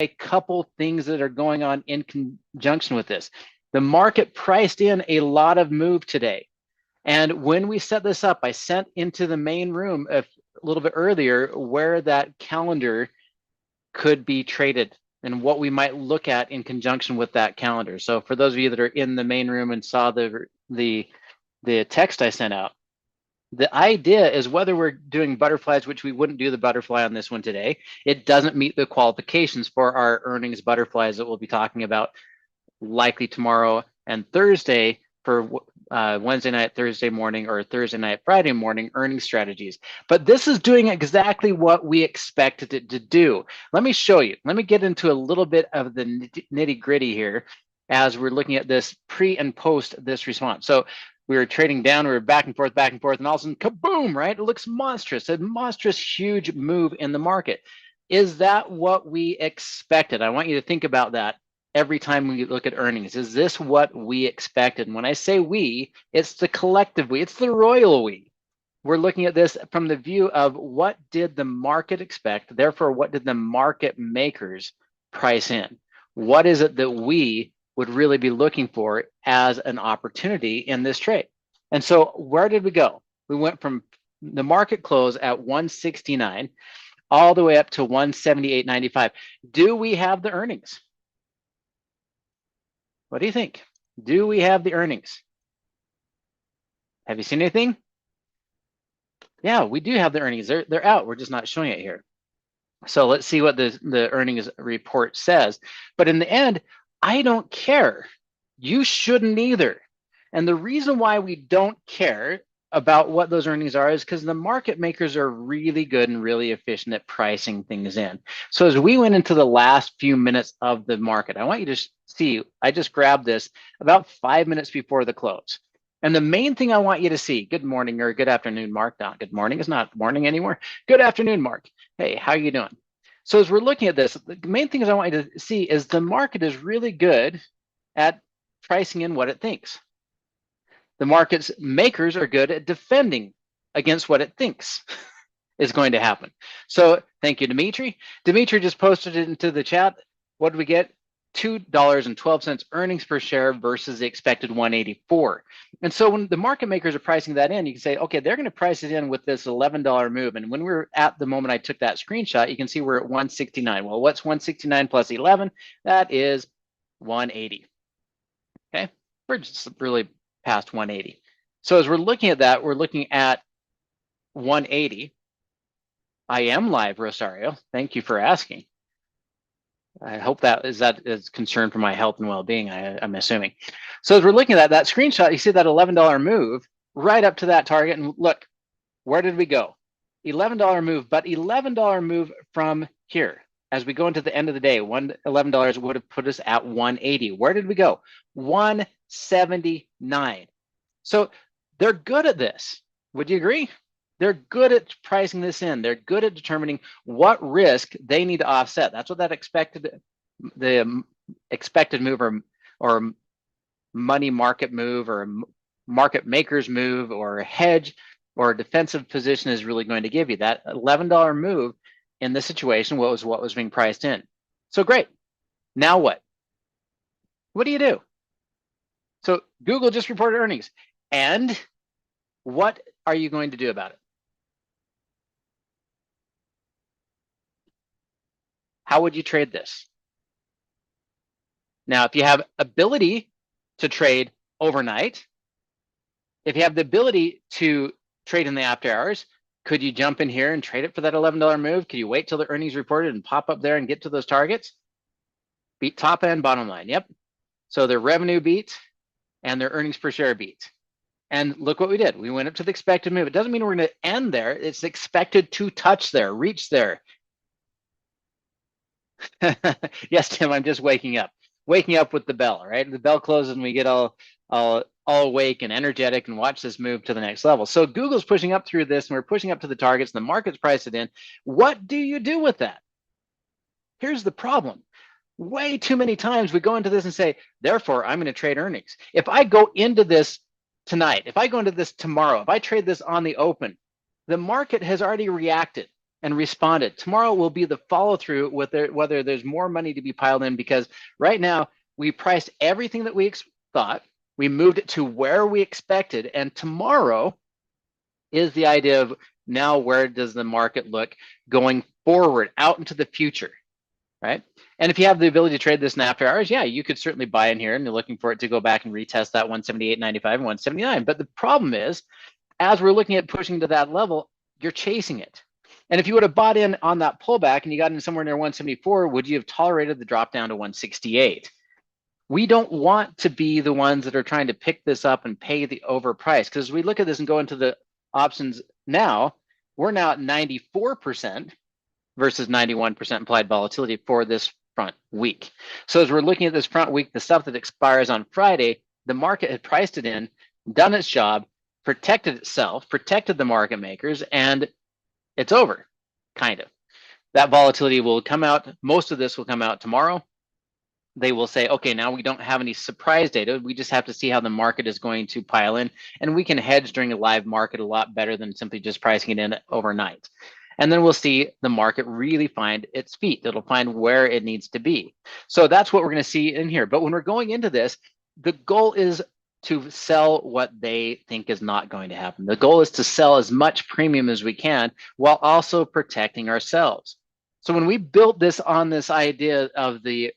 a couple things that are going on in conjunction with this. The market priced in a lot of move today. And when we set this up, I sent into the main room a little bit earlier where that calendar could be traded and what we might look at in conjunction with that calendar. So for those of you that are in the main room and saw the text I sent out, the idea is whether we're doing butterflies, which we wouldn't do the butterfly on this one today, it doesn't meet the qualifications for our earnings butterflies that we'll be talking about likely tomorrow and Thursday for Wednesday night, Thursday morning, or Thursday night, Friday morning earnings strategies. But this is doing exactly what we expected it to do. Let me show you. Let me get into a little bit of the nitty gritty here as we're looking at this pre and post this response. So we were trading down, we were back and forth, and all of a sudden, kaboom, right? It looks monstrous, a monstrous, huge move in the market. Is that what we expected? I want you to think about that every time we look at earnings. Is this what we expected? And when I say we, it's the collective we, it's the royal we. We're looking at this from the view of what did the market expect? Therefore, what did the market makers price in? What is it that we would really be looking for as an opportunity in this trade? And so where did we go? We went from the market close at 169 all the way up to 178.95. Do we have the earnings? What do you think? Do we have the earnings? Have you seen anything? Yeah, we do have the earnings. They're out. We're just not showing it here. So let's see what the earnings report says. But in the end, I don't care. You shouldn't either. And the reason why we don't care about what those earnings are is because the market makers are really good and really efficient at pricing things in. So as we went into the last few minutes of the market, I want you to see, I just grabbed this about 5 minutes before the close. And the main thing I want you to see, good morning or good afternoon, Mark. No, good morning is not morning anymore. Good afternoon, Mark. Hey, how are you doing? So as we're looking at this, the main thing I want you to see is the market is really good at pricing in what it thinks. The market's makers are good at defending against what it thinks is going to happen. So thank you, Dimitri. Dimitri just posted it into the chat. What did we get? $2.12 earnings per share versus the expected 184. And so when the market makers are pricing that in, you can say, okay, they're going to price it in with this $11 move. And when we're at the moment I took that screenshot, you can see we're at 169. Well, what's 169 plus 11? That is 180. Okay, we're just really past 180. So as we're looking at that, we're looking at 180. I am live, Rosario. Thank you for asking. I hope that is concern for my health and well-being, I'm assuming. So as we're looking at that screenshot, you see that $11 move right up to that target. And look, where did we go? $11 move, but $11 move from here. As we go into the end of the day, $11 would have put us at 180. Where did we go? 179. So they're good at this. Would you agree? They're good at pricing this in. They're good at determining what risk they need to offset. That's what that the expected move or money market move or market makers move or a hedge or a defensive position is really going to give you. That $11 move in this situation what was being priced in. So great. Now what? What do you do? So Google just reported earnings. And what are you going to do about it? How would you trade this? Now, if you have ability to trade overnight, if you have the ability to trade in the after hours, could you jump in here and trade it for that $11 move? Could you wait till the earnings reported and pop up there and get to those targets? Beat top and bottom line. Yep. So their revenue beat and their earnings per share beat. And look what we did. We went up to the expected move. It doesn't mean we're going to end there. It's expected to touch there, reach there. Yes, Tim, I'm just waking up with the bell, right? The bell closes and we get all awake and energetic and watch this move to the next level. So Google's pushing up through this and we're pushing up to the targets and the market's priced it in. What do you do with that? Here's the problem. Way too many times we go into this and say, therefore, I'm going to trade earnings. If I go into this tonight, if I go into this tomorrow, if I trade this on the open, the market has already reacted. and responded. Tomorrow will be the follow through with whether there's more money to be piled in, because right now we priced everything that we thought, we moved it to where we expected, and tomorrow is the idea of now where does the market look going forward out into the future, right? And if you have the ability to trade this in after hours, yeah, you could certainly buy in here and you're looking for it to go back and retest that 178.95 and 179. But the problem is, as we're looking at pushing to that level, you're chasing it. And if you would have bought in on that pullback and you got in somewhere near 174, would you have tolerated the drop down to 168? We don't want to be the ones that are trying to pick this up and pay the overprice, because as we look at this and go into the options now, we're now at 94% versus 91% implied volatility for this front week. So as we're looking at this front week, the stuff that expires on Friday, the market had priced it in, done its job, protected itself, protected the market makers, and it's over, kind of. That volatility will come out. Most of this will come out tomorrow. They will say, okay, now we don't have any surprise data. We just have to see how the market is going to pile in, and we can hedge during a live market a lot better than simply just pricing it in overnight. And then we'll see the market really find its feet. It'll find where it needs to be. So that's what we're going to see in here. But when we're going into this, the goal is to sell what they think is not going to happen. The goal is to sell as much premium as we can while also protecting ourselves. So when we built this on this idea of the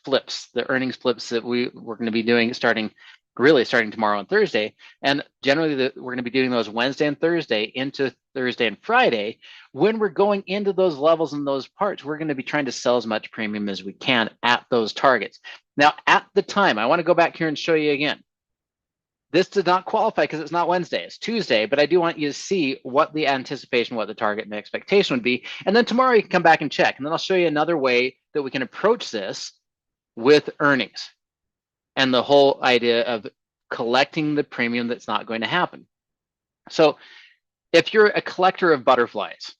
flips, the earnings flips that we're going to be doing starting tomorrow and Thursday, and generally we're going to be doing those Wednesday and Thursday into Thursday and Friday. When we're going into those levels and those parts, we're going to be trying to sell as much premium as we can at those targets. Now, at the time, I want to go back here and show you again. This did not qualify because it's not Wednesday, it's Tuesday, but I do want you to see what the anticipation, what the target and the expectation would be. And then tomorrow you can come back and check. And then I'll show you another way that we can approach this with earnings and the whole idea of collecting the premium that's not going to happen. So if you're a collector of butterflies,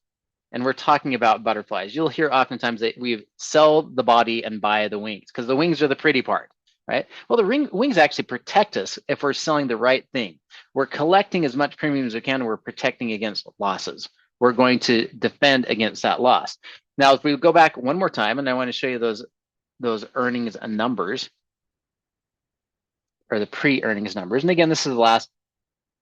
and we're talking about butterflies, you'll hear oftentimes that we sell the body and buy the wings, because the wings are the pretty part. Right? Well, the wings actually protect us if we're selling the right thing. We're collecting as much premium as we can. We're protecting against losses. We're going to defend against that loss. Now, if we go back one more time, and I want to show you those earnings and numbers, or the pre-earnings numbers. And again, this is the last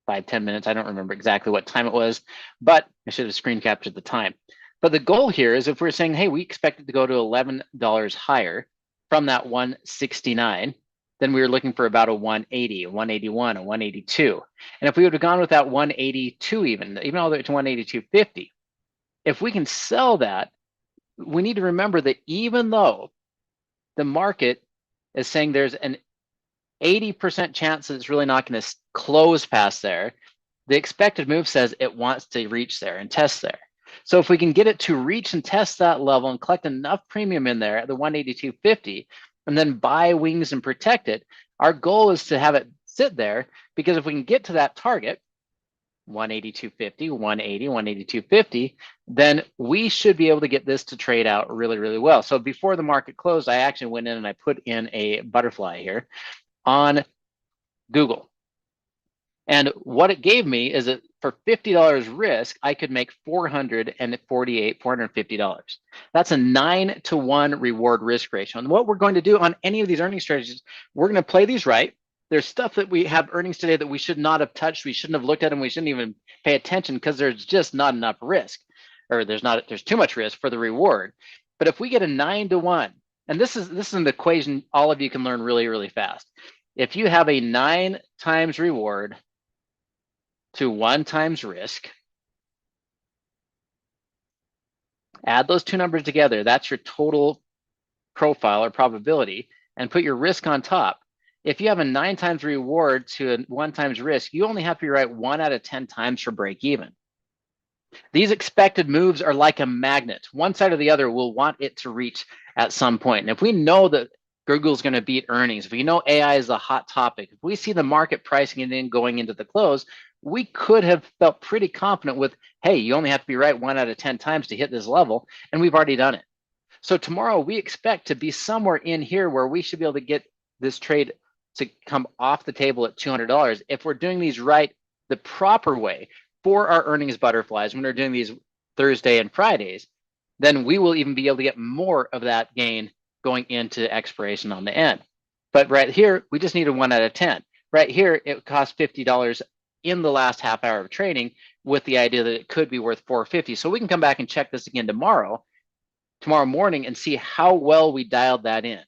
5-10 minutes. I don't remember exactly what time it was, but I should have screen captured the time. But the goal here is if we're saying, hey, we expect it to go to $11 higher from that 169, then we were looking for about a 180, a 181, a 182. And if we would have gone with that 182 even all the way to 182.50, if we can sell that, we need to remember that even though the market is saying there's an 80% chance that it's really not going to close past there, the expected move says it wants to reach there and test there. So if we can get it to reach and test that level and collect enough premium in there at the 182.50 and then buy wings and protect it, our goal is to have it sit there, because if we can get to that target, 182.50, 180, 182.50, then we should be able to get this to trade out really, really well. So before the market closed, I actually went in and I put in a butterfly here on Google. And what it gave me is that for $50 risk, I could make $450. That's a 9-to-1 reward risk ratio. And what we're going to do on any of these earning strategies, we're going to play these right. There's stuff that we have earnings today that we should not have touched. We shouldn't have looked at them. We shouldn't even pay attention because there's just not enough risk, or there's too much risk for the reward. But if we get a 9-to-1, and this is an equation all of you can learn really, really fast. If you have a 9 times reward to 1 times risk, add those two numbers together, that's your total profile or probability, and put your risk on top. If you have a 9 times reward to a 1 times risk, you only have to be right 1 out of 10 times for break even. These expected moves are like a magnet. One side or the other will want it to reach at some point. And if we know that Google's going to beat earnings, if we know AI is a hot topic, if we see the market pricing it in going into the close, we could have felt pretty confident with, hey, you only have to be right 1 out of 10 times to hit this level, and we've already done it. So tomorrow we expect to be somewhere in here where we should be able to get this trade to come off the table at $200 if we're doing these right the proper way for our earnings butterflies. When we're doing these Thursday and Fridays, then we will even be able to get more of that gain going into expiration on the end. But right here, we just need a 1 out of 10. Right here, it costs $50 in the last half hour of trading with the idea that it could be worth $4.50. So we can come back and check this again tomorrow morning and see how well we dialed that in.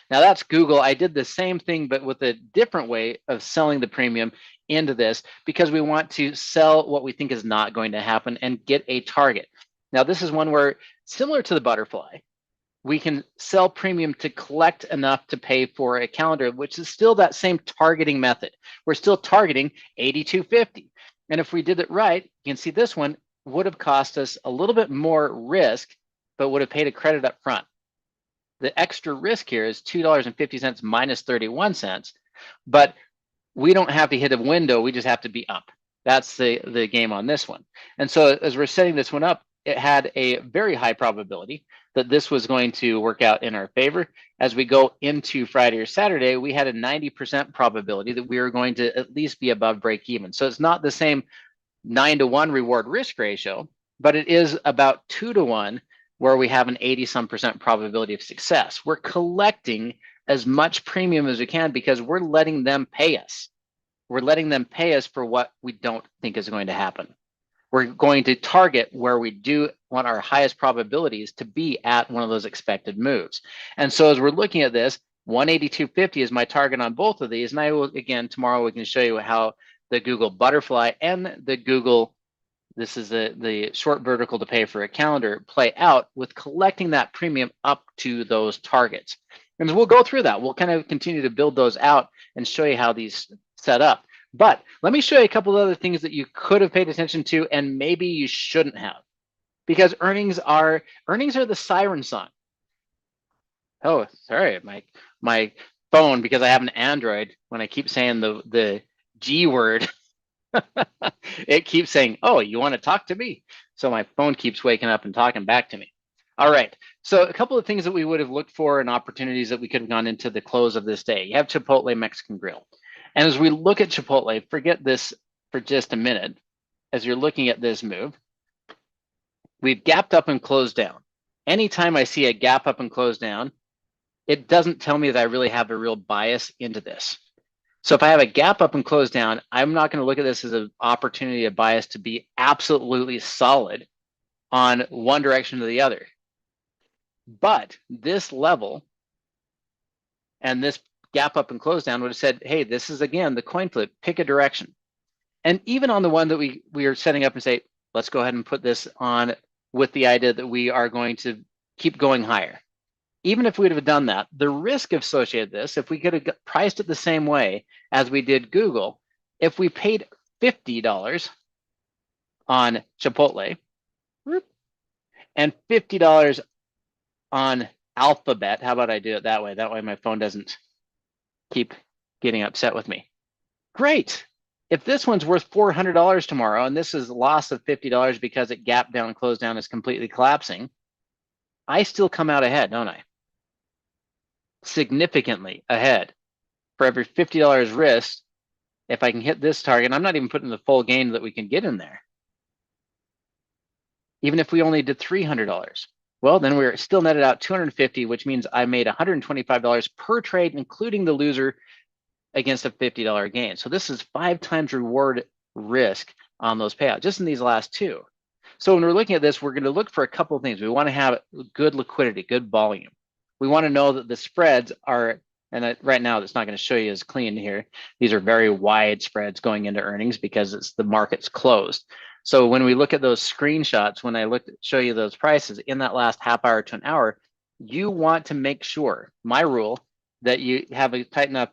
Now that's Google. I did the same thing, but with a different way of selling the premium into this because we want to sell what we think is not going to happen and get a target. Now this is one where, similar to the butterfly, we can sell premium to collect enough to pay for a calendar, which is still that same targeting method. We're still targeting 82.50. And if we did it right, you can see this one would have cost us a little bit more risk, but would have paid a credit up front. The extra risk here is $2.50 minus 31 cents, but we don't have to hit a window, we just have to be up. That's the game on this one. And so as we're setting this one up, it had a very high probability that this was going to work out in our favor. As we go into Friday or Saturday, we had a 90% probability that we were going to at least be above break even. So it's not the same 9-to-1 reward risk ratio, but it is about 2-to-1 where we have an 80-some% probability of success. We're collecting as much premium as we can because we're letting them pay us. We're letting them pay us for what we don't think is going to happen. We're going to target where we do want our highest probabilities to be at one of those expected moves. And so as we're looking at this, 182.50 is my target on both of these. And I will, again, tomorrow we can show you how the Google butterfly and the Google, this is the short vertical to pay for a calendar, play out with collecting that premium up to those targets. And we'll go through that. We'll kind of continue to build those out and show you how these set up. But let me show you a couple of other things that you could have paid attention to and maybe you shouldn't have, because earnings are the siren song. Oh, sorry, my phone, because I have an Android, when I keep saying the G word, it keeps saying, oh, you want to talk to me? So my phone keeps waking up and talking back to me. All right, so a couple of things that we would have looked for and opportunities that we could have gone into the close of this day. You have Chipotle Mexican Grill. And as we look at Chipotle, forget this for just a minute. As you're looking at this move, we've gapped up and closed down. Anytime I see a gap up and close down, it doesn't tell me that I really have a real bias into this. So if I have a gap up and close down, I'm not going to look at this as an opportunity, a bias to be absolutely solid on one direction or the other. But this level and this gap up and close down would have said, hey, this is, again, the coin flip, pick a direction. And even on the one that we are setting up and say, let's go ahead and put this on with the idea that we are going to keep going higher. Even if we would have done that, the risk associated with this, if we could have priced it the same way as we did Google, if we paid $50 on Chipotle and $50 on Alphabet, how about I do it that way? That way my phone doesn't keep getting upset with me. Great. If this one's worth $400 tomorrow, and this is a loss of $50 because it gapped down and closed down, is completely collapsing, I still come out ahead, don't I? Significantly ahead. For every $50 risk, if I can hit this target, I'm not even putting the full gain that we can get in there. Even if we only did $300, well, then we're still netted out $250, which means I made $125 per trade, including the loser, against a $50 gain. So this is 5 times reward risk on those payouts, just in these last two. So when we're looking at this, we're going to look for a couple of things. We want to have good liquidity, good volume. We want to know that the spreads are, and right now it's not going to show you as clean here. These are very wide spreads going into earnings because it's the market's closed. So when we look at those screenshots, when I show you those prices in that last half hour to an hour, you want to make sure, my rule, that you have a tight enough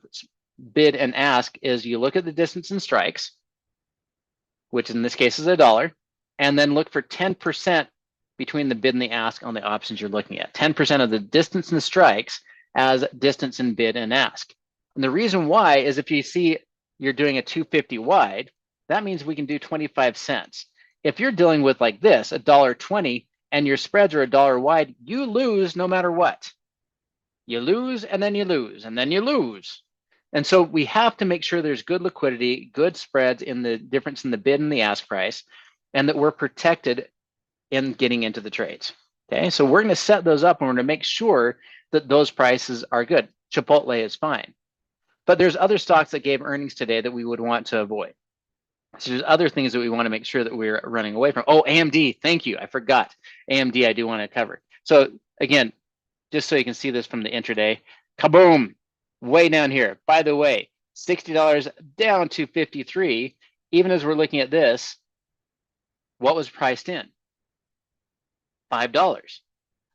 bid and ask is you look at the distance and strikes, which in this case is $1, and then look for 10% between the bid and the ask on the options you're looking at. 10% of the distance and strikes as distance and bid and ask. And the reason why is if you see you're doing a 250 wide, that means we can do 25 cents. If you're dealing with like this, $1.20, and your spreads are $1 wide, you lose no matter what. You lose, and then you lose, and then you lose. And so we have to make sure there's good liquidity, good spreads in the difference in the bid and the ask price, and that we're protected in getting into the trades. Okay, so we're going to set those up and we're going to make sure that those prices are good. Chipotle is fine. But there's other stocks that gave earnings today that we would want to avoid. So there's other things that we want to make sure that we're running away from. Oh, AMD, thank you. I forgot. AMD, I do want to cover. So again, just so you can see this from the intraday, kaboom, way down here. By the way, $60 down to 53. Even as we're looking at this, what was priced in? $5.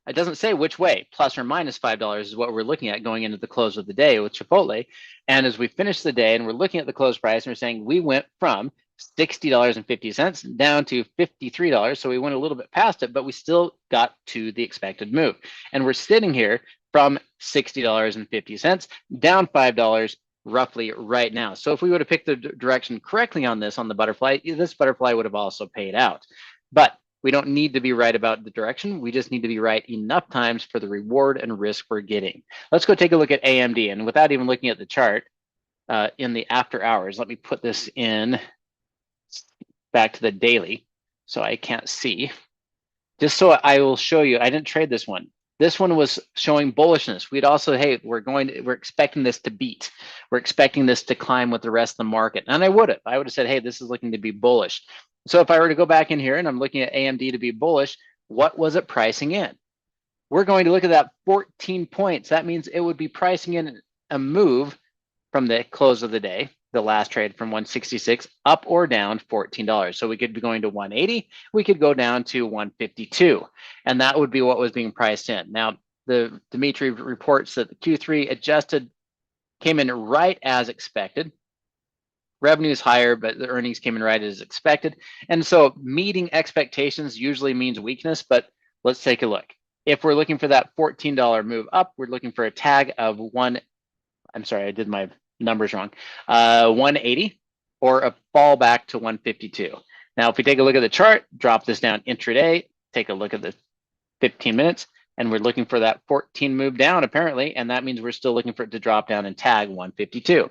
It doesn't say which way, plus or minus $5 is what we're looking at going into the close of the day with Chipotle. And as we finish the day and we're looking at the close price and we're saying we went from $60.50 down to $53. So we went a little bit past it, but we still got to the expected move. And we're sitting here from $60.50 down $5 roughly right now. So if we would have picked the direction correctly on this, on the butterfly, this butterfly would have also paid out. But we don't need to be right about the direction. We just need to be right enough times for the reward and risk we're getting. Let's go take a look at AMD. And without even looking at the chart in the after hours, let me put this in back to the daily so I can't see. Just so I will show you, I didn't trade this one. This one was showing bullishness. We'd also, hey, we're expecting this to beat. We're expecting this to climb with the rest of the market. And I would have said, hey, this is looking to be bullish. So if I were to go back in here and I'm looking at AMD to be bullish, what was it pricing in? We're going to look at that 14 points. That means it would be pricing in a move from the close of the day, the last trade from 166 up or down $14. So we could be going to 180, we could go down to 152, and that would be what was being priced in. Now, the Dimitri reports that the Q3 adjusted came in right as expected. Revenue is higher, but the earnings came in right as expected. And so meeting expectations usually means weakness, but let's take a look. If we're looking for that $14 move up, we're looking for a tag of I'm sorry, I did my numbers wrong, 180 or a fallback to 152. Now, if we take a look at the chart, drop this down intraday, take a look at the 15 minutes, and we're looking for that 14 move down apparently, and that means we're still looking for it to drop down and tag 152.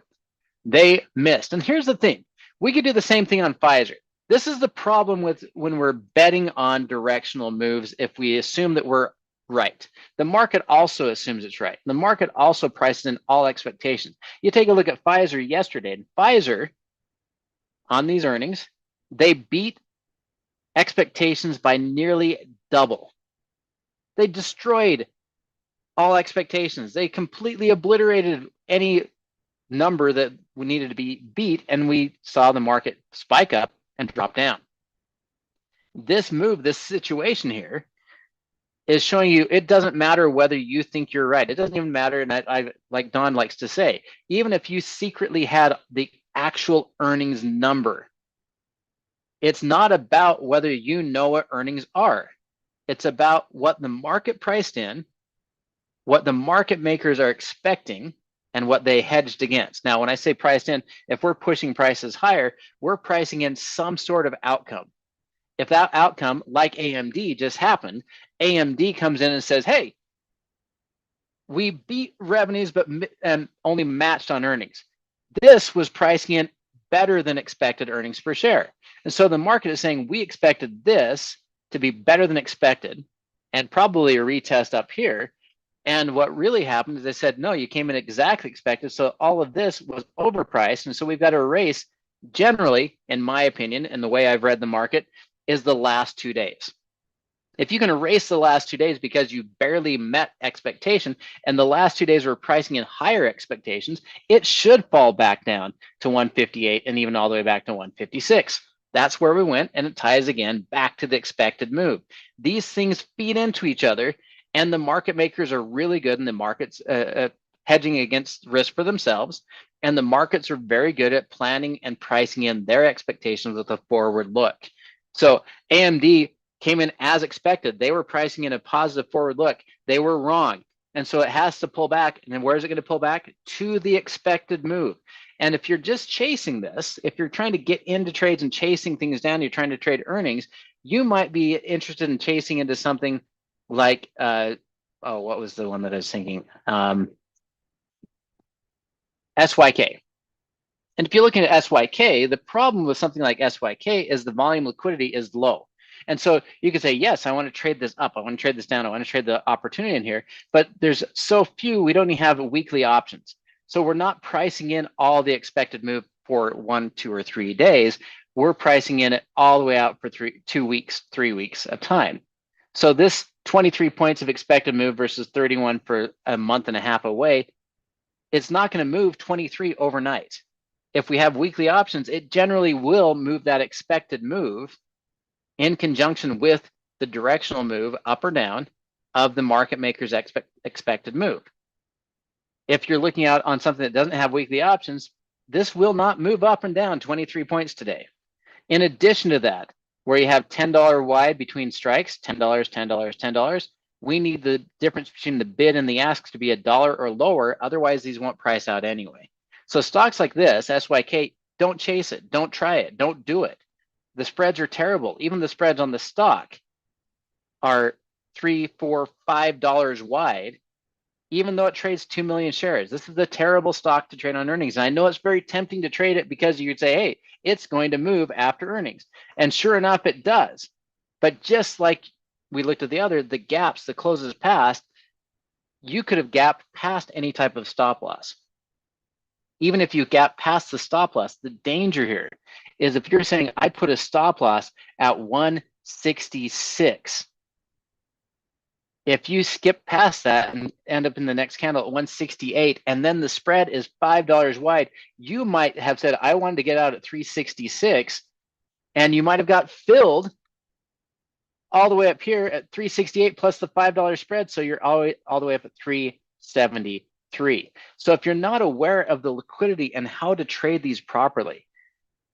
They missed. And here's the thing. We could do the same thing on Pfizer. This is the problem with when we're betting on directional moves if we assume that we're right. The market also assumes it's right. The market also prices in all expectations. You take a look at Pfizer yesterday, and Pfizer, on these earnings, they beat expectations by nearly double. They destroyed all expectations. They completely obliterated any number that we needed to be beat, and we saw the market spike up and drop down. This move, this situation here, is showing you it doesn't matter whether you think you're right. It doesn't even matter, and I like Don likes to say, even if you secretly had the actual earnings number, it's not about whether you know what earnings are. It's about what the market priced in, what the market makers are expecting, and what they hedged against. Now, when I say priced in, if we're pushing prices higher, we're pricing in some sort of outcome. If that outcome, like AMD just happened, AMD comes in and says, hey, we beat revenues but only matched on earnings. This was pricing in better than expected earnings per share. And so the market is saying we expected this to be better than expected and probably a retest up here. And what really happened is they said, no, you came in exactly expected. So all of this was overpriced. And so we've got to erase, generally, in my opinion, and the way I've read the market, is the last 2 days. If you can erase the last 2 days because you barely met expectation and the last 2 days were pricing in higher expectations, it should fall back down to 158 and even all the way back to 156. That's where we went, and it ties again back to the expected move. These things feed into each other, and the market makers are really good in the markets hedging against risk for themselves, and the markets are very good at planning and pricing in their expectations with a forward look. So AMD came in as expected. They were pricing in a positive forward look. They were wrong. And so it has to pull back. And then where is it going to pull back? To the expected move. And if you're just chasing this, if you're trying to get into trades and chasing things down, you're trying to trade earnings, you might be interested in chasing into something like, what was the one that I was thinking? SYK. And if you're looking at SYK, the problem with something like SYK is the volume liquidity is low. And so you could say, yes, I want to trade this up. I want to trade this down. I want to trade the opportunity in here. But there's so few, we don't even have weekly options. So we're not pricing in all the expected move for 1, 2, or 3 days. We're pricing in it all the way out for 2 weeks, 3 weeks of time. So this 23 points of expected move versus 31 for a month and a half away, it's not going to move 23 overnight. If we have weekly options, it generally will move that expected move in conjunction with the directional move up or down of the market maker's expected move. If you're looking out on something that doesn't have weekly options, this will not move up and down 23 points today. In addition to that, where you have $10 wide between strikes, $10, $10, $10, we need the difference between the bid and the ask to be $1 or lower. Otherwise, these won't price out anyway. So stocks like this, SYK, don't chase it. Don't try it. Don't do it. The spreads are terrible. Even the spreads on the stock are $3, $4, $5 wide, even though it trades 2 million shares. This is a terrible stock to trade on earnings. And I know it's very tempting to trade it because you could say, hey, it's going to move after earnings. And sure enough, it does. But just like we looked at the gaps, the closes past, you could have gapped past any type of stop loss. Even if you gap past the stop loss, the danger here is if you're saying, I put a stop loss at 166, if you skip past that and end up in the next candle at 168, and then the spread is $5 wide, you might have said, I wanted to get out at 366, and you might have got filled all the way up here at 368 plus the $5 spread, so you're all the way up at 373. So if you're not aware of the liquidity and how to trade these properly,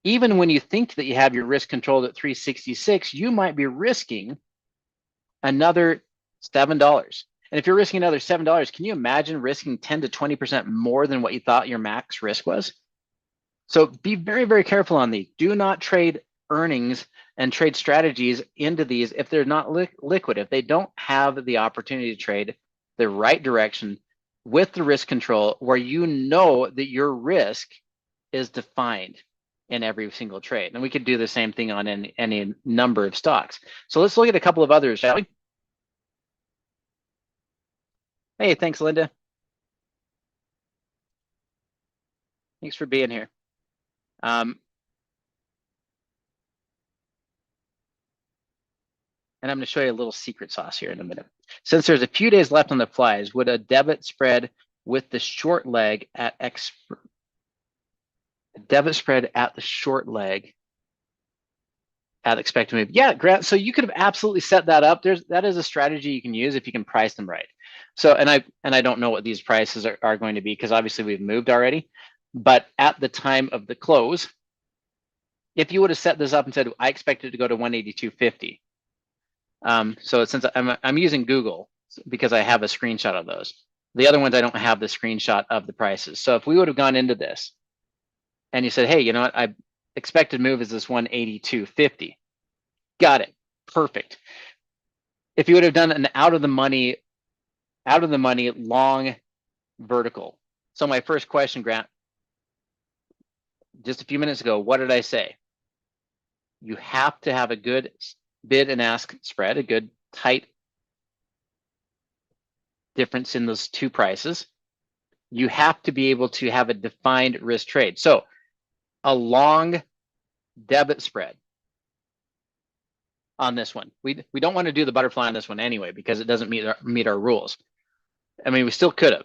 even when you think that you have your risk controlled at 366, you might be risking another $7. And if you're risking another $7, can you imagine risking 10 to 20% more than what you thought your max risk was? So be very, very careful on these. Do not trade earnings and trade strategies into these if they're not liquid, if they don't have the opportunity to trade the right direction with the risk control where you know that your risk is defined in every single trade. And we could do the same thing on any number of stocks. So let's look at a couple of others, shall we? Hey, thanks, Linda. Thanks for being here. And I'm going to show you a little secret sauce here in a minute. Since there's a few days left on the flies, would a debit spread with the short leg at debit spread at the short leg at expected move? Yeah, Grant. So you could have absolutely set that up. That is a strategy you can use if you can price them right. So and I don't know what these prices are going to be because obviously we've moved already. But at the time of the close, if you would have set this up and said I expect it to go to 182.50. So since I'm using Google because I have a screenshot of those. The other ones I don't have the screenshot of the prices. So if we would have gone into this and you said, hey, you know what, I expected move is this 182.50. Got it. Perfect. If you would have done an out of the money long vertical. So my first question, Grant, just a few minutes ago, what did I say? You have to have a good bid and ask spread, a good tight difference in those two prices. You have to be able to have a defined risk trade. So a long debit spread on this one. We don't want to do the butterfly on this one anyway because it doesn't meet our rules. I mean, we still could have.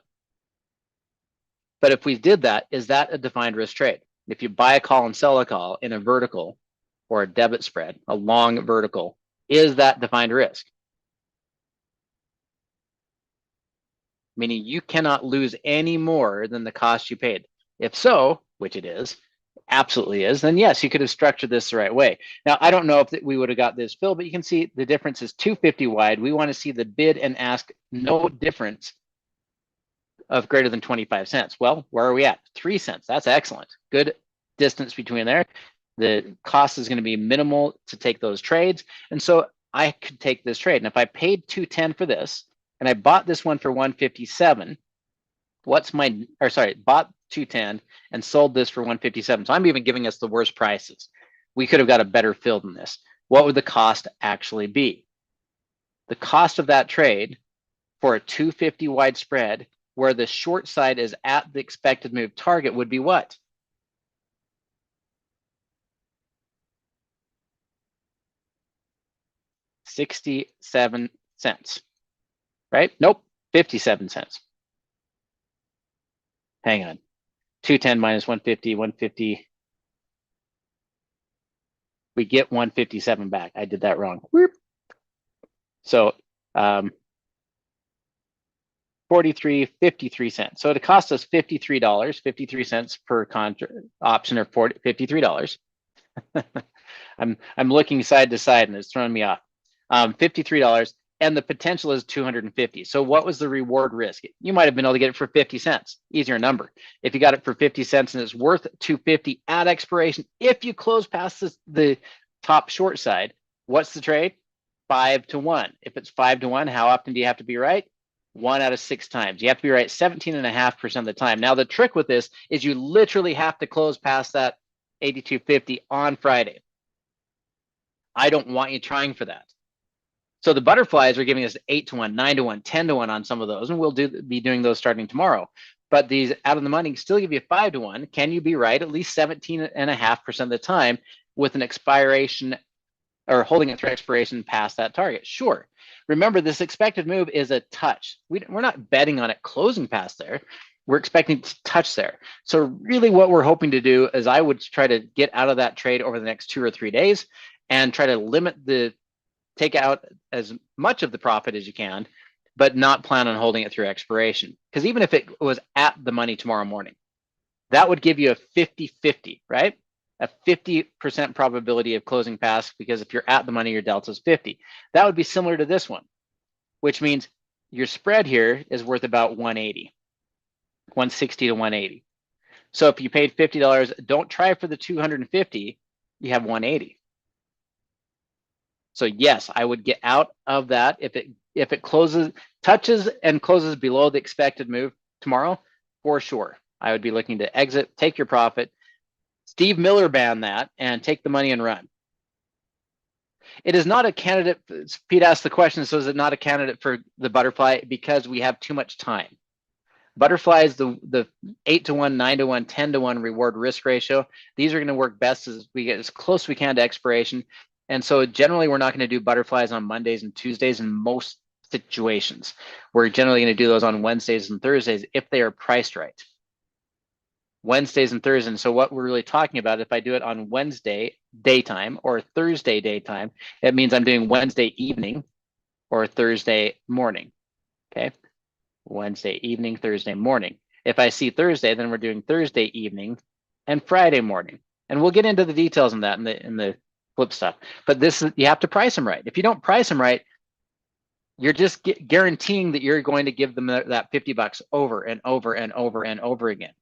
But if we did that, is that a defined risk trade? If you buy a call and sell a call in a vertical or a debit spread, a long vertical, is that defined risk? Meaning you cannot lose any more than the cost you paid. If so, which it is, absolutely is, then yes, you could have structured this the right way. Now, I don't know if we would have got this filled, but you can see the difference is 250 wide. We want to see the bid and ask no difference of greater than 25 cents. Well, where are we at? 3 cents. That's excellent. Good distance between there. The cost is going to be minimal to take those trades. And so I could take this trade. And if I paid 210 for this, and I bought this one for 157, bought 210 and sold this for 157. So I'm even giving us the worst prices. We could have got a better fill than this. what would the cost actually be? The cost of that trade for a 250 wide spread where the short side is at the expected move target would be what? $0.67, right? Nope, 57 cents. Hang on. 210 minus 150, 150. We get 157 back. I did that wrong. So 43.53 cents. So it cost us $53, 53 cents per contract option, or $53. I'm looking side to side and it's throwing me off. $53, and the potential is 250. So what was the reward risk? You might have been able to get it for 50 cents. Easier number. If you got it for 50 cents and it's worth 250 at expiration, if you close past the top short side, what's the trade? 5 to 1. If it's 5 to 1, how often do you have to be right? 1 out of 6 times. You have to be right 17.5% of the time. Now, the trick with this is you literally have to close past that 82.50 on Friday. I don't want you trying for that. So the butterflies are giving us 8 to 1, 9 to 1, 10 to 1 on some of those, and we'll be doing those starting tomorrow. But these out of the money still give you 5 to 1. Can you be right at least 17.5% of the time with an expiration or holding it through expiration past that target? Sure. Remember, this expected move is a touch. We're not betting on it closing past there. We're expecting to touch there. So really what we're hoping to do is I would try to get out of that trade over the next 2 or 3 days and try to take out as much of the profit as you can, but not plan on holding it through expiration. Because even if it was at the money tomorrow morning, that would give you a 50-50, right? A 50% probability of closing past, because if you're at the money, your delta is 50. That would be similar to this one, which means your spread here is worth about 180, 160 to 180. So if you paid $50, don't try for the 250, you have 180. So yes, I would get out of that if it touches and closes below the expected move tomorrow, for sure. I would be looking to exit, take your profit. Steve Miller banned that and take the money and run. It is not a candidate. Pete asked the question, so is it not a candidate for the butterfly because we have too much time? Butterflies, the 8 to 1, 9 to 1, 10 to 1 reward risk ratio, these are going to work best as we get as close as we can to expiration. And so generally we're not going to do butterflies on Mondays and Tuesdays in most situations. We're generally going to do those on Wednesdays and Thursdays if they are priced right. Wednesdays and Thursdays. And so what we're really talking about, if I do it on Wednesday daytime or Thursday daytime, it means I'm doing Wednesday evening or Thursday morning. Okay. Wednesday evening, Thursday morning. If I see Thursday, then we're doing Thursday evening and Friday morning. And we'll get into the details on that in the flip stuff. But you have to price them right. If you don't price them right, you're just guaranteeing that you're going to give them that $50 over and over and over and over again.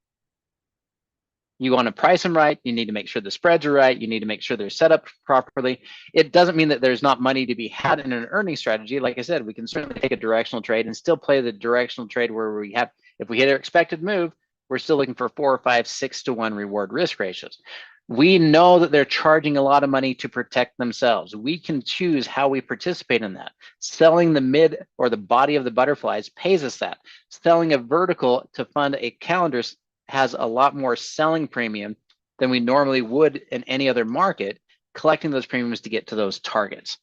You want to price them right. You need to make sure the spreads are right. You need to make sure they're set up properly. It doesn't mean that there's not money to be had in an earning strategy. Like I said, we can certainly take a directional trade and still play the directional trade where if we hit our expected move, we're still looking for 4 or 5, 6 to 1 reward risk ratios. We know that they're charging a lot of money to protect themselves. We can choose how we participate in that. Selling the mid or the body of the butterflies pays us that. Selling a vertical to fund a calendar has a lot more selling premium than we normally would in any other market, collecting those premiums to get to those targets.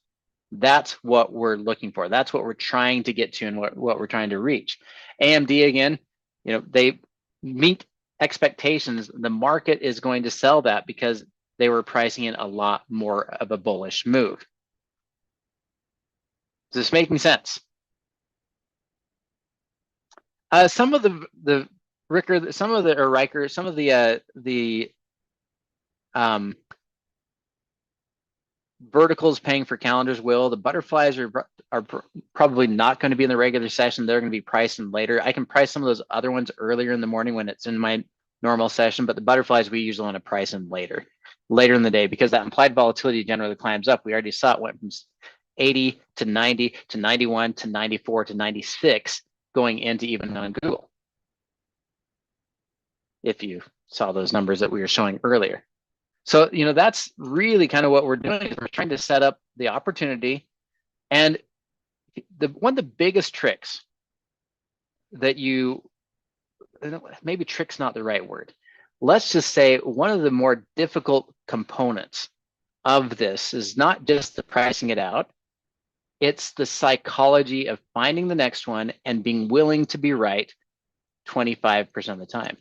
That's what we're looking for. That's what we're trying to get to and what we're trying to reach. AMD, again, they meet expectations. The market is going to sell that because they were pricing in a lot more of a bullish move. Is this making sense? Some of the Ricker, some of the Riker, some of the verticals paying for calendars will. The butterflies are probably not going to be in the regular session. They're going to be priced in later. I can price some of those other ones earlier in the morning when it's in my normal session, but the butterflies we usually want to price in later in the day, because that implied volatility generally climbs up. We already saw it went from 80 to 90 to 91 to 94 to 96 going into even on Google, if you saw those numbers that we were showing earlier. So, that's really kind of what we're doing is we're trying to set up the opportunity. And one of the biggest tricks that maybe trick's not the right word. Let's just say one of the more difficult components of this is not just the pricing it out, it's the psychology of finding the next one and being willing to be right 25% of the time.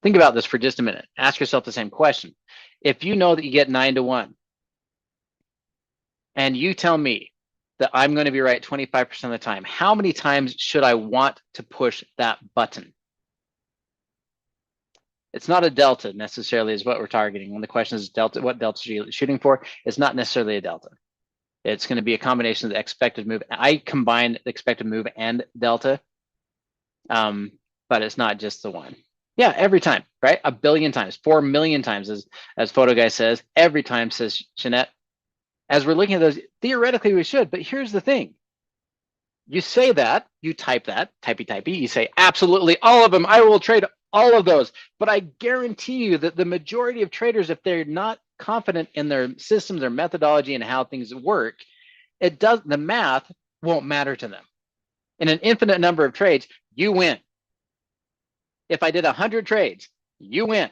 Think about this for just a minute. Ask yourself the same question. If you know that you get 9 to 1, and you tell me that I'm going to be right 25% of the time, how many times should I want to push that button? It's not a delta necessarily is what we're targeting. When the question is delta, what delta are you shooting for? It's not necessarily a delta. It's going to be a combination of the expected move. I combine the expected move and delta, but it's not just the one. Yeah, every time, right? 1 billion times, 4 million times, as Photo Guy says, every time, says Jeanette. As we're looking at those, theoretically we should, but here's the thing. You say that, you type that, typey, you say, absolutely all of them, I will trade all of those. But I guarantee you that the majority of traders, if they're not confident in their systems, their methodology, and how things work, the math won't matter to them. In an infinite number of trades, you win. If I did 100 trades, you win.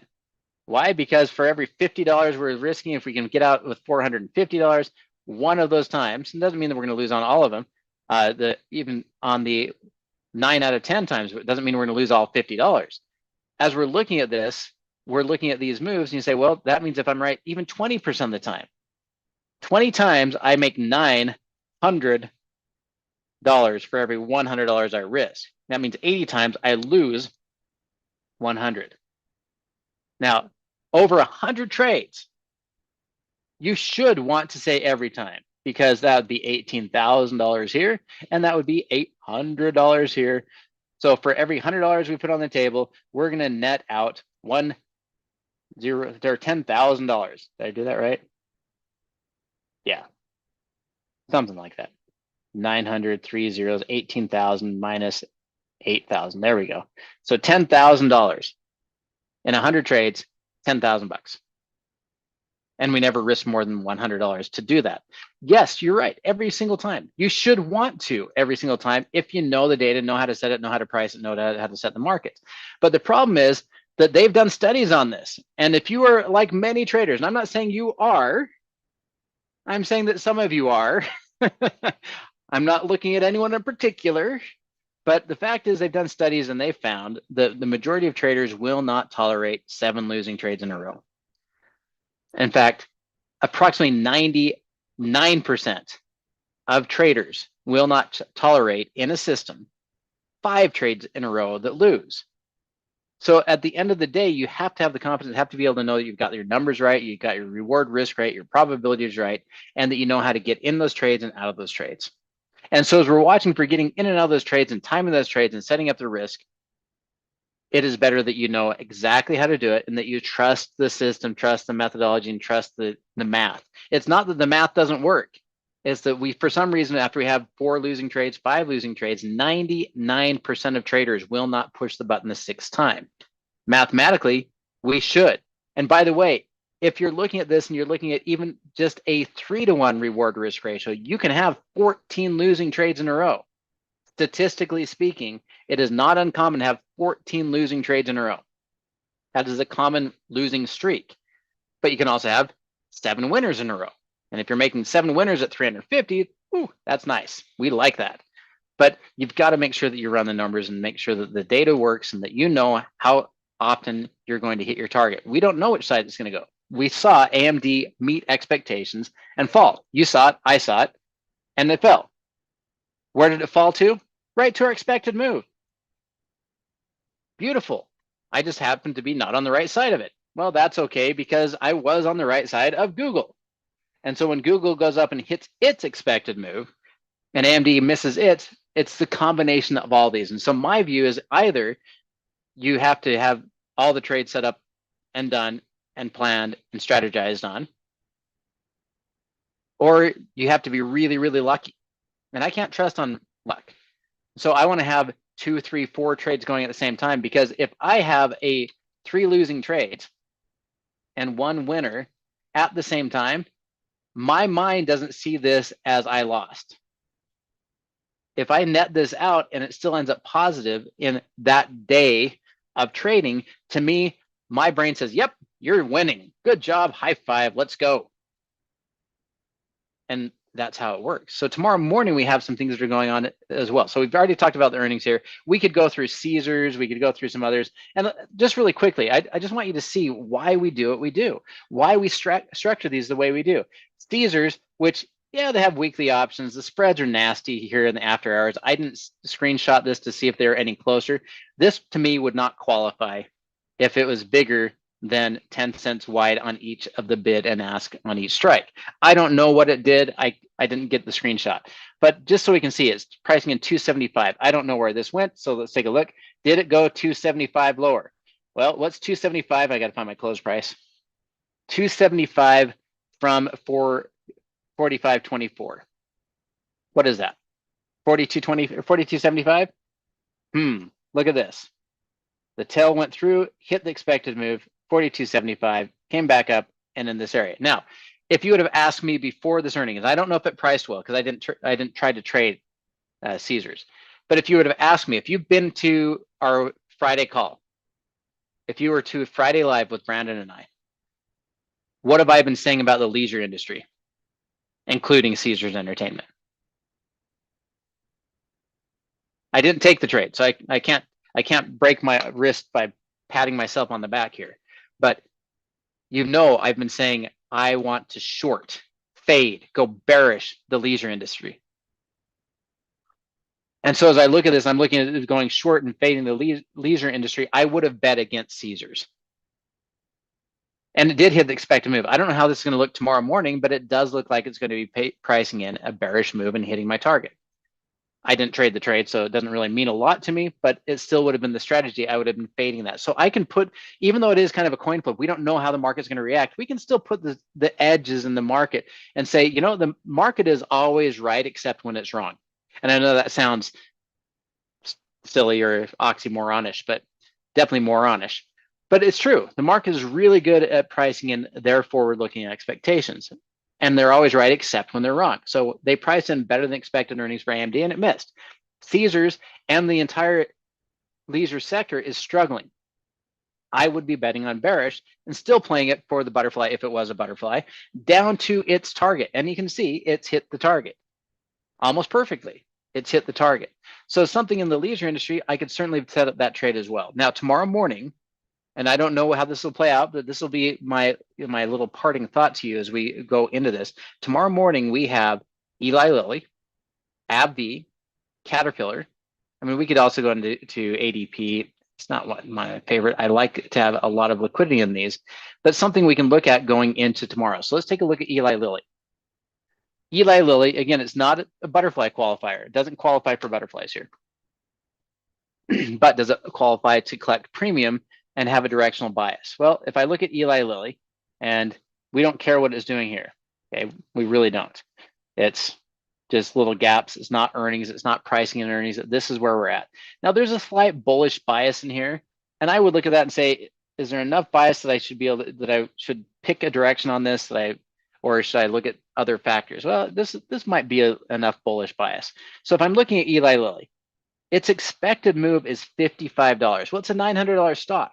Why? Because for every $50 we're risking, if we can get out with $450, one of those times, it doesn't mean that we're going to lose on all of them. Even on the 9 out of 10 times, it doesn't mean we're going to lose all $50. As we're looking at this, we're looking at these moves, and you say, well, that means if I'm right, even 20% of the time, 20 times I make $900 for every $100 I risk. That means 80 times I lose 100. Now, over 100 trades, you should want to say every time, because that would be $18,000 here, and that would be $800 here. So for every $100 we put on the table, we're going to net out $10,000. Did I do that right? Yeah, something like that. 900, 3 zeros, 18,000 minus 8,000. There we go. So $10,000 in 100 trades, 10,000 bucks. And we never risk more than $100 to do that. Yes, you're right. Every single time. You should want to every single time if you know the data, know how to set it, know how to price it, know how to set the markets. But the problem is that they've done studies on this. And if you are like many traders, and I'm not saying you are, I'm saying that some of you are. I'm not looking at anyone in particular. But the fact is they've done studies and they found that the majority of traders will not tolerate 7 losing trades in a row. In fact, approximately 99% of traders will not tolerate in a system 5 trades in a row that lose. So at the end of the day, you have to have the confidence, have to be able to know that you've got your numbers right, you've got your reward risk right, your probabilities right, and that you know how to get in those trades and out of those trades. And so as we're watching for getting in and out of those trades and timing those trades and setting up the risk, it is better that you know exactly how to do it and that you trust the system, trust the methodology, and trust the math. It's not that the math doesn't work. It's that we, for some reason, after we have 4 losing trades, 5 losing trades, 99% of traders will not push the button the 6th time. Mathematically, we should. And by the way, if you're looking at this and you're looking at even just a 3-to-1 reward risk ratio, you can have 14 losing trades in a row. Statistically speaking, it is not uncommon to have 14 losing trades in a row. That is a common losing streak. But you can also have 7 winners in a row. And if you're making 7 winners at 350, ooh, that's nice. We like that. But you've got to make sure that you run the numbers and make sure that the data works and that you know how often you're going to hit your target. We don't know which side it's going to go. We saw AMD meet expectations and fall. You saw it, I saw it, and it fell. Where did it fall to? Right to our expected move. Beautiful. I just happened to be not on the right side of it. Well, that's okay because I was on the right side of Google. And so when Google goes up and hits its expected move and AMD misses it, it's the combination of all these. And so my view is either you have to have all the trades set up and done and planned and strategized on, or you have to be really, really lucky. And I can't trust on luck. So I want to have 2, 3, 4 trades going at the same time, because if I have 3 losing trades and one winner at the same time, my mind doesn't see this as I lost. If I net this out and it still ends up positive in that day of trading, to me, my brain says, yep, you're winning. Good job. High five. Let's go. And that's how it works. So tomorrow morning, we have some things that are going on as well. So we've already talked about the earnings here. We could go through Caesars. We could go through some others. And just really quickly, I just want you to see why we do what we do, why we structure these the way we do. Caesars, which, yeah, they have weekly options. The spreads are nasty here in the after hours. I didn't screenshot this to see if they're any closer. This, to me, would not qualify if it was bigger than 10 cents wide on each of the bid and ask on each strike. I don't know what it did. I didn't get the screenshot, but just so we can see, it's pricing in 275. I don't know where this went, so let's take a look. Did it go 275 lower? Well, what's 275? I got to find my close price. 275 from 45.24. What is that? 42.20 or 42.75? Look at this. The tail went through, hit the expected move, 42.75, came back up, and in this area. Now, if you would have asked me before this earnings, I don't know if it priced well because I didn't try to trade Caesars, but if you would have asked me, if you've been to our Friday call, if you were to Friday Live with Brandon and I, what have I been saying about the leisure industry, including Caesars Entertainment? I didn't take the trade, so I can't break my wrist by patting myself on the back here, but you know I've been saying I want to short, fade, go bearish the leisure industry. And so as I look at this, I'm looking at it going short and fading the leisure industry. I would have bet against Caesars. And it did hit the expected move. I don't know how this is going to look tomorrow morning, but it does look like it's going to be pricing in a bearish move and hitting my target. I didn't trade the trade, so it doesn't really mean a lot to me, but it still would have been the strategy. I would have been fading that. So I can put, even though it is kind of a coin flip, we don't know how the market's going to react. We can still put the edges in the market and say, you know, the market is always right except when it's wrong. And I know that sounds silly or oxymoronish, but definitely moronish. But it's true. The market is really good at pricing in their forward-looking expectations. And they're always right except when they're wrong. So they priced in better than expected earnings for AMD and it missed. Caesars and the entire leisure sector is struggling. I would be betting on bearish and still playing it for the butterfly, if it was a butterfly, down to its target. And you can see it's hit the target almost perfectly. It's hit the target. So something in the leisure industry, I could certainly set up that trade as well. Now, tomorrow morning, and I don't know how this will play out, but this will be my little parting thought to you as we go into this. Tomorrow morning, we have Eli Lilly, AbbVie, Caterpillar. I mean, we could also go into ADP. It's not my favorite. I like to have a lot of liquidity in these, but something we can look at going into tomorrow. So let's take a look at Eli Lilly. Eli Lilly, again, it's not a butterfly qualifier. It doesn't qualify for butterflies here. But does it qualify to collect premium and have a directional bias? Well, if I look at Eli Lilly, and we don't care what it's doing here, okay, we really don't. It's just little gaps. It's not earnings. It's not pricing in earnings. This is where we're at. Now, there's a slight bullish bias in here, and I would look at that and say, is there enough bias that I should be able to, that I should pick a direction on this, or should I look at other factors? Well, this might be enough bullish bias. So if I'm looking at Eli Lilly, its expected move is $55. Well, it's a $900 stock.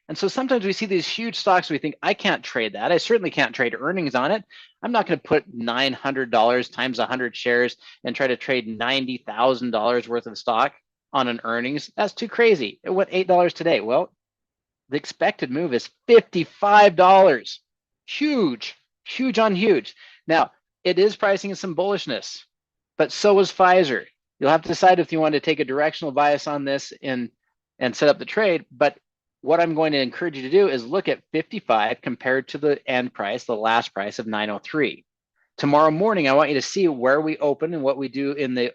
And so sometimes we see these huge stocks, we think, I can't trade that. I certainly can't trade earnings on it. I'm not going to put $900 times 100 shares and try to trade $90,000 worth of stock on an earnings. That's too crazy. It went $8 today. Well, the expected move is $55. Huge, huge on huge. Now, it is pricing in some bullishness, but so is Pfizer. You'll have to decide if you want to take a directional bias on this and set up the trade. But what I'm going to encourage you to do is look at 55 compared to the end price, the last price of 903. Tomorrow morning, I want you to see where we open and what we do in the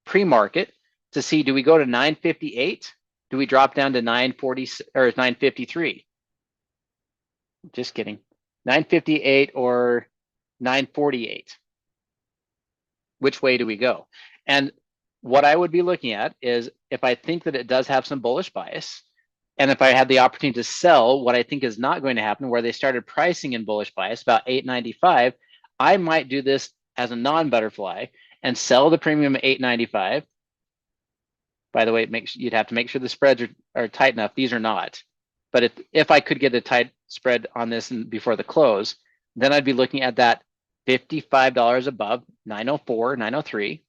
pre-market to see, do we go to 958? Do we drop down to 940 or 953? Just kidding. 958 or 948. Which way do we go? And what I would be looking at is if I think that it does have some bullish bias, And if I had the opportunity to sell what I think is not going to happen, where they started pricing in bullish bias about 895, I might do this as a non-butterfly and sell the premium at 895. By the way, you'd have to make sure the spreads are tight enough. These are not. But if I could get a tight spread on this before the close, then I'd be looking at that $55 above 904, 903.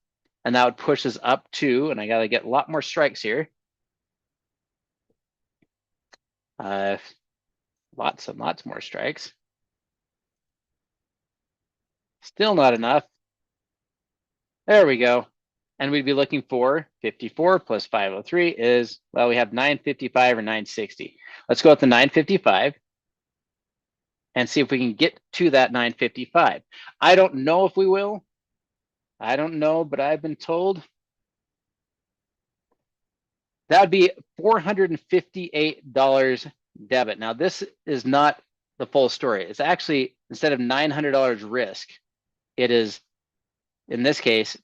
And that would push us up to, and I got to get a lot more strikes here. Lots and lots more strikes. Still not enough. There we go. And we'd be looking for 54 plus 503 is, well, we have 955 or 960. Let's go with the 955 and see if we can get to that 955. I don't know if we will. I don't know, but I've been told that would be $458 debit. Now, this is not the full story. It's actually, instead of $900 risk, it is, in this case,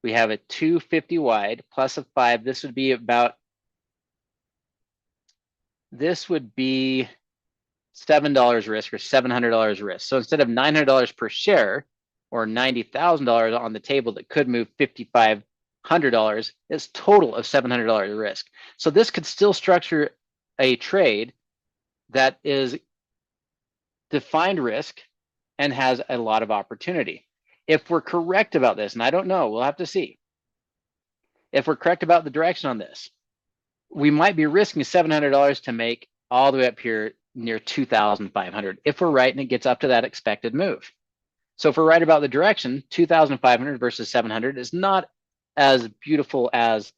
we have a 250 wide plus a 5. This would be about, this would be $7 risk or $700 risk. So instead of $900 per share or $90,000 on the table that could move $5,500, it's total of $700 risk. So this could still structure a trade that is defined risk and has a lot of opportunity. If we're correct about this, and I don't know, we'll have to see. If we're correct about the direction on this, we might be risking $700 to make all the way up here near 2,500 if we're right and it gets up to that expected move. So if we're right about the direction, 2,500 versus 700 is not as beautiful as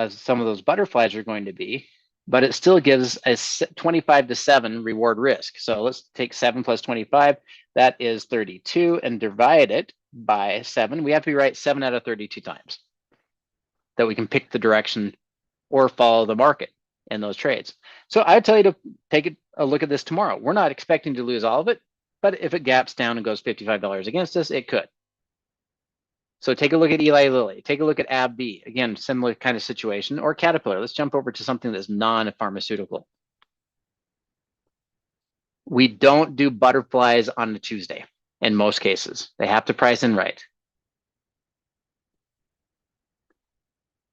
some of those butterflies are going to be, but it still gives a 25 to 7 reward risk. So let's take 7 plus 25, that is 32, and divide it by 7. We have to be right 7 out of 32 times that we can pick the direction or follow the market in those trades. So I tell you to take a look at this tomorrow. We're not expecting to lose all of it, but if it gaps down and goes $55 against us, it could. So take a look at Eli Lilly. Take a look at AbbVie. Again, similar kind of situation. Or Caterpillar. Let's jump over to something that's non-pharmaceutical. We don't do butterflies on a Tuesday in most cases. They have to price in right.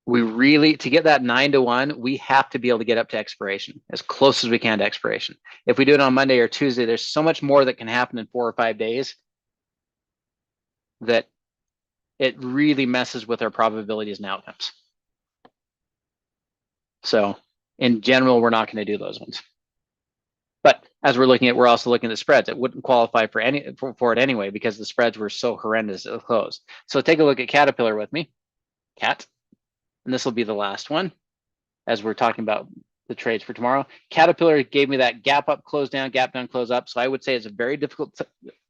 We really, to get that 9 to 1, we have to be able to get up to expiration, as close as we can to expiration. If we do it on Monday or Tuesday, there's so much more that can happen in 4 or 5 days that it really messes with our probabilities and outcomes. So in general, we're not going to do those ones. But as we're looking at, we're also looking at the spreads. It wouldn't qualify for it anyway because the spreads were so horrendous at the close. So take a look at Caterpillar with me, CAT, and this will be the last one as we're talking about the trades for tomorrow. Caterpillar gave me that gap up, close down, gap down, close up. So I would say it's a very difficult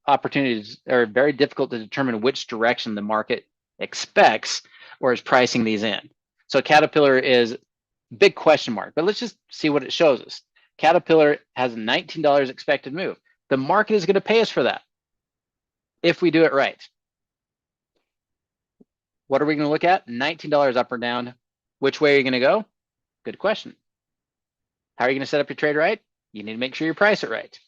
opportunity, or very difficult to determine which direction the market expects or is pricing these in. So Caterpillar is big question mark, but let's just see what it shows us. Caterpillar has a $19 expected move. The market is going to pay us for that if we do it right. What are we going to look at? $19 up or down. Which way are you going to go? Good question. How are you going to set up your trade right? You need to make sure you price it right.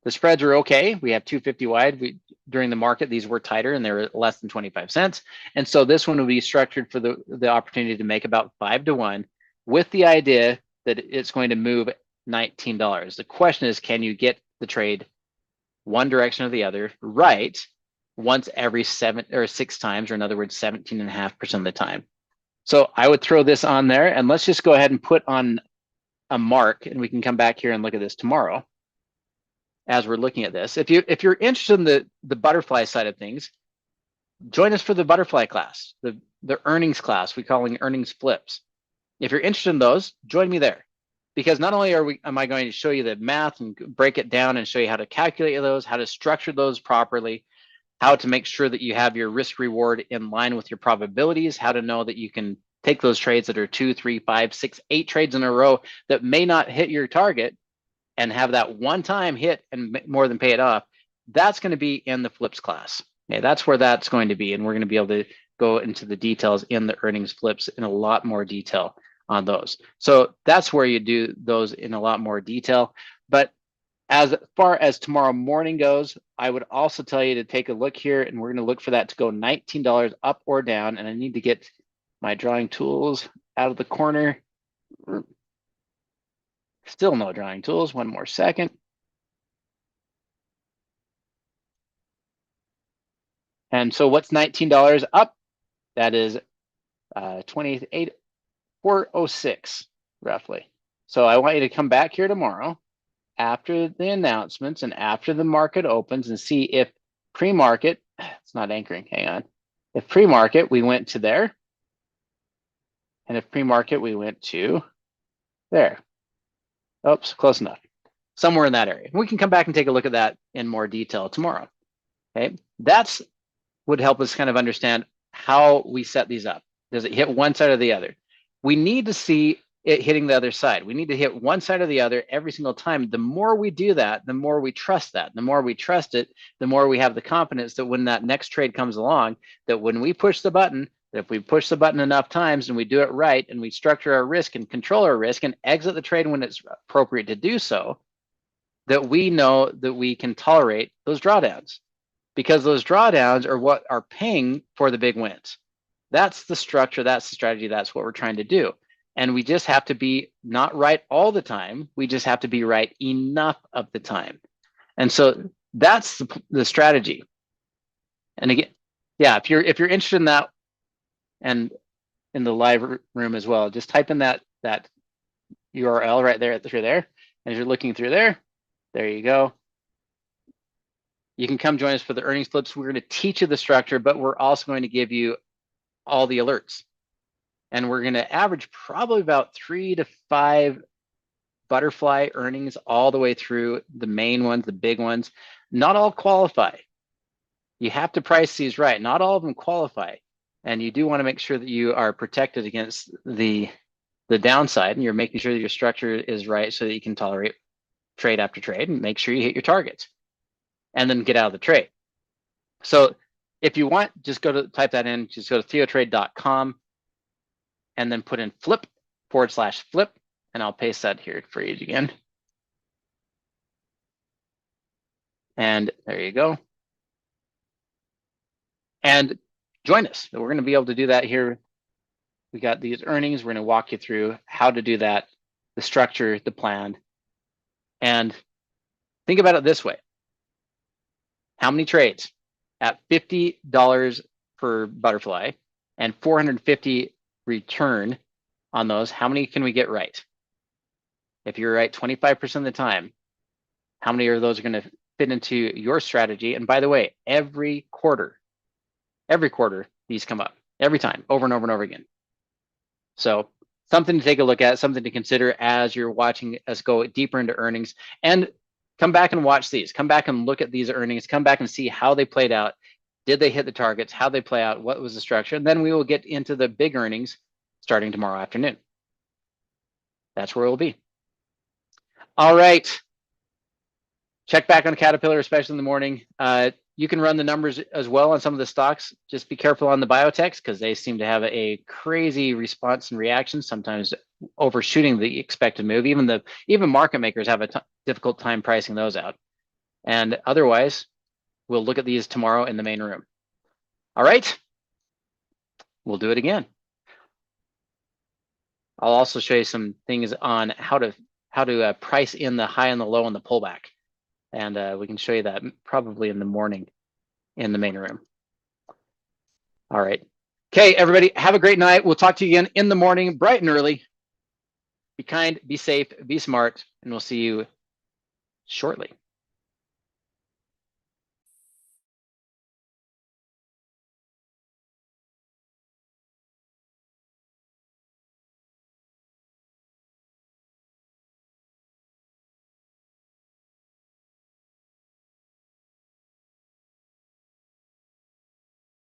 The spreads are okay. We have 250 wide. During the market, these were tighter and they were less than 25 cents. And so this one will be structured for the opportunity to make about 5 to 1 with the idea that it's going to move $19. The question is, can you get the trade one direction or the other right once every 7 or 6 times, or in other words, 17.5% of the time? So I would throw this on there, and let's just go ahead and put on a mark, and we can come back here and look at this tomorrow as we're looking at this. If you're interested in the butterfly side of things, join us for the butterfly class, the earnings class. We call it earnings flips. If you're interested in those, join me there, because not only am I going to show you the math and break it down and show you how to calculate those, how to structure those properly, how to make sure that you have your risk reward in line with your probabilities, how to know that you can take those trades that are 2, 3, 5, 6, 8 trades in a row that may not hit your target and have that one time hit and more than pay it off. That's going to be in the flips class. Okay, that's where that's going to be. And we're going to be able to go into the details in the earnings flips in a lot more detail on those. So that's where you do those in a lot more detail. But as far as tomorrow morning goes, I would also tell you to take a look here, and we're going to look for that to go $19 up or down. And I need to get my drawing tools out of the corner. Still no drawing tools. One more second. And so what's $19 up? That is 28,406 roughly. So I want you to come back here tomorrow after the announcements and after the market opens and see if pre-market, it's not anchoring, hang on. If pre-market, we went to there. And if pre-market, we went to there. Oops, close enough. Somewhere in that area. We can come back and take a look at that in more detail tomorrow. Okay, that's would help us kind of understand how we set these up. Does it hit one side or the other? We need to see it hitting the other side. We need to hit one side or the other every single time. The more we do that, the more we trust that. The more we trust it, the more we have the confidence that when that next trade comes along, that when we push the button, that if we push the button enough times and we do it right and we structure our risk and control our risk and exit the trade when it's appropriate to do so, that we know that we can tolerate those drawdowns, because those drawdowns are what are paying for the big wins. That's the structure, that's the strategy, that's what we're trying to do. And we just have to be not right all the time. We just have to be right enough of the time. And so that's the strategy. And again, yeah, if you're interested in that, and in the live room as well, just type in that URL right there through there. And if you're looking through there, there you go. You can come join us for the earnings flips. We're going to teach you the structure, but we're also going to give you all the alerts. And we're going to average probably about 3 to 5 butterfly earnings all the way through the main ones, the big ones. Not all qualify. You have to price these right. Not all of them qualify. And you do want to make sure that you are protected against the downside, and you're making sure that your structure is right so that you can tolerate trade after trade and make sure you hit your targets and then get out of the trade. So if you want, just type that in, just go to TheoTrade.com and then put in flip/flip, and I'll paste that here for you again. And there you go. And join us. We're going to be able to do that here. We got these earnings. We're going to walk you through how to do that, the structure, the plan. And think about it this way. How many trades at $50 per butterfly and 450 return on those? How many can we get right? If you're right 25% of the time, how many of those are going to fit into your strategy? And by the way, every quarter, these come up every time, over and over and over again. So something to take a look at, something to consider as you're watching us go deeper into earnings. And come back and watch these. Come back and look at these earnings. Come back and see how they played out. Did they hit the targets? How they play out? What was the structure? And then we will get into the big earnings starting tomorrow afternoon. That's where we'll be. All right. Check back on Caterpillar, especially in the morning. You can run the numbers as well on some of the stocks. Just be careful on the biotechs because they seem to have a crazy response and reaction, sometimes overshooting the expected move. Even market makers have a difficult time pricing those out. And otherwise, we'll look at these tomorrow in the main room. All right, we'll do it again. I'll also show you some things on how to price in the high and the low and the pullback. And we can show you that probably in the morning in the main room. All right. Okay, everybody, have a great night. We'll talk to you again in the morning, bright and early. Be kind, be safe, be smart, and we'll see you shortly.